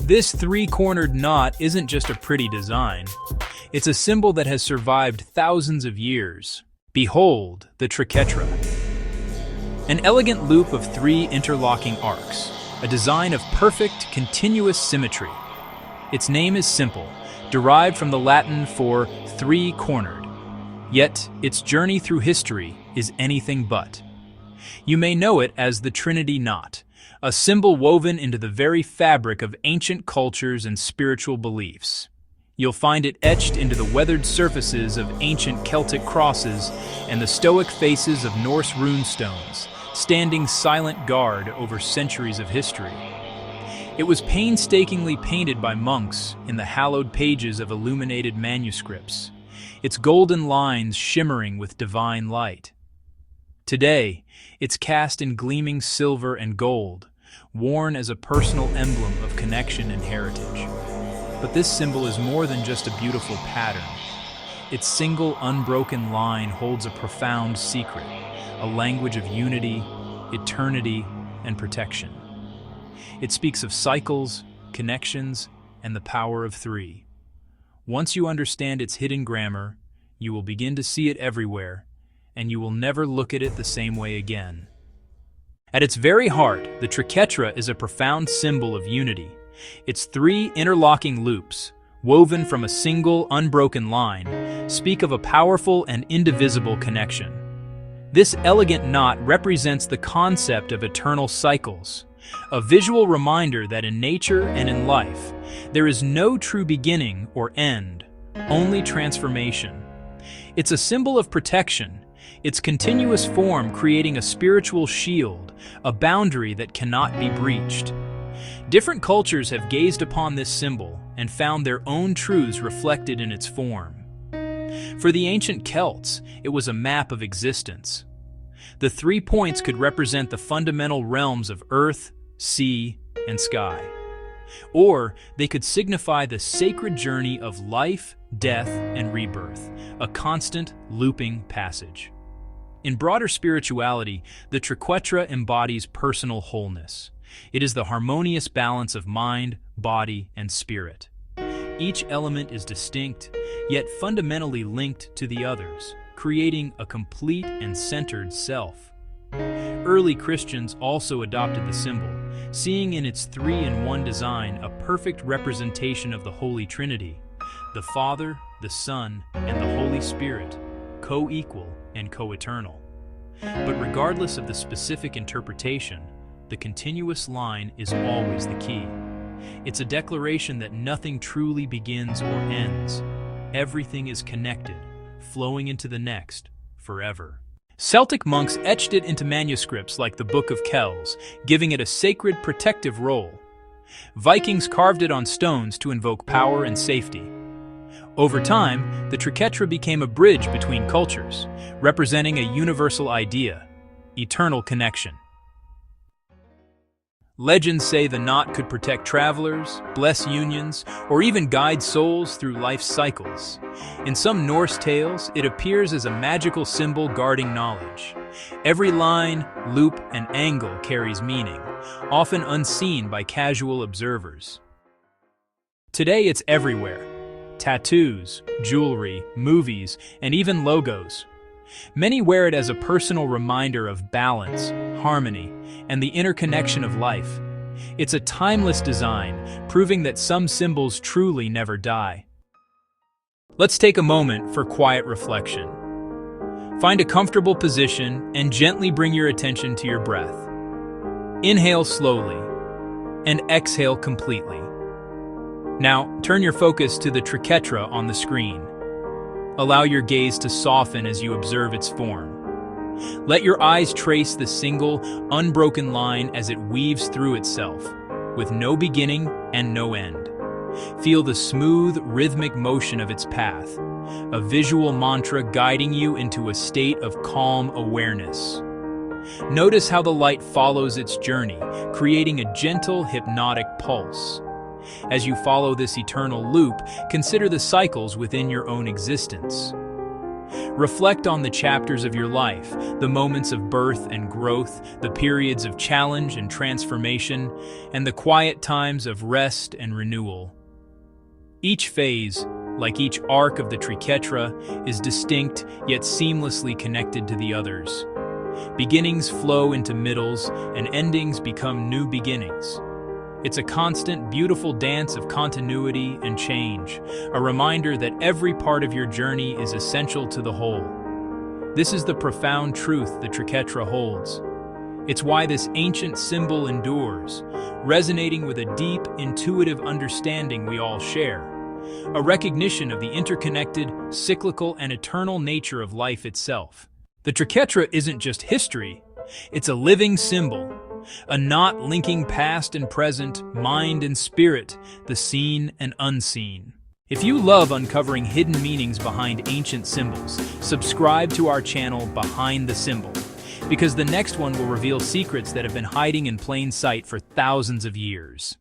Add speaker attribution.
Speaker 1: This three-cornered knot isn't just a pretty design. It's a symbol that has survived thousands of years. Behold, the Triquetra. An elegant loop of three interlocking arcs, a design of perfect, continuous symmetry. Its name is simple, derived from the Latin for three-cornered. Yet, its journey through history is anything but. You may know it as the Trinity knot, a symbol woven into the very fabric of ancient cultures and spiritual beliefs. You'll find it etched into the weathered surfaces of ancient Celtic crosses and the stoic faces of Norse runestones, standing silent guard over centuries of history. It was painstakingly painted by monks in the hallowed pages of illuminated manuscripts, its golden lines shimmering with divine light. Today, it's cast in gleaming silver and gold, worn as a personal emblem of connection and heritage. But this symbol is more than just a beautiful pattern. Its single, unbroken line holds a profound secret, a language of unity, eternity, and protection. It speaks of cycles, connections, and the power of three. Once you understand its hidden grammar, you will begin to see it everywhere, and you will never look at it the same way again. At its very heart, the Triquetra is a profound symbol of unity. Its three interlocking loops, woven from a single, unbroken line, speak of a powerful and indivisible connection. This elegant knot represents the concept of eternal cycles, a visual reminder that in nature and in life, there is no true beginning or end, only transformation. It's a symbol of protection, its continuous form creating a spiritual shield, a boundary that cannot be breached. Different cultures have gazed upon this symbol and found their own truths reflected in its form. For the ancient Celts, it was a map of existence. The 3 points could represent the fundamental realms of earth, sea, and sky. Or they could signify the sacred journey of life, death, and rebirth, a constant, looping passage. In broader spirituality, the Triquetra embodies personal wholeness. It is the harmonious balance of mind, body, and spirit. Each element is distinct, yet fundamentally linked to the others, creating a complete and centered self. Early Christians also adopted the symbol, seeing in its 3-in-1 design a perfect representation of the Holy Trinity, the Father, the Son, and the Holy Spirit, co-equal and co-eternal. But regardless of the specific interpretation, the continuous line is always the key. It's a declaration that nothing truly begins or ends. Everything is connected, flowing into the next, forever. Celtic monks etched it into manuscripts like the Book of Kells, giving it a sacred protective role. Vikings carved it on stones to invoke power and safety. Over time, the Triquetra became a bridge between cultures, representing a universal idea: eternal connection. Legends say the knot could protect travelers, bless unions, or even guide souls through life's cycles. In some Norse tales, it appears as a magical symbol guarding knowledge. Every line, loop, and angle carries meaning, often unseen by casual observers. Today it's everywhere. Tattoos, jewelry, movies, and even logos. Many wear it as a personal reminder of balance, harmony, and the interconnection of life. It's a timeless design, proving that some symbols truly never die. Let's take a moment for quiet reflection. Find a comfortable position and gently bring your attention to your breath. Inhale slowly and exhale completely. Now, turn your focus to the Triquetra on the screen. Allow your gaze to soften as you observe its form. Let your eyes trace the single, unbroken line as it weaves through itself, with no beginning and no end. Feel the smooth, rhythmic motion of its path, a visual mantra guiding you into a state of calm awareness. Notice how the light follows its journey, creating a gentle, hypnotic pulse. As you follow this eternal loop, consider the cycles within your own existence. Reflect on the chapters of your life, the moments of birth and growth, the periods of challenge and transformation, and the quiet times of rest and renewal. Each phase, like each arc of the Triquetra, is distinct yet seamlessly connected to the others. Beginnings flow into middles, and endings become new beginnings. It's a constant, beautiful dance of continuity and change, a reminder that every part of your journey is essential to the whole. This is the profound truth the Triquetra holds. It's why this ancient symbol endures, resonating with a deep, intuitive understanding we all share, a recognition of the interconnected, cyclical, and eternal nature of life itself. The Triquetra isn't just history, it's a living symbol, a knot linking past and present, mind and spirit, the seen and unseen. If you love uncovering hidden meanings behind ancient symbols, subscribe to our channel Behind the Symbol, because the next one will reveal secrets that have been hiding in plain sight for thousands of years.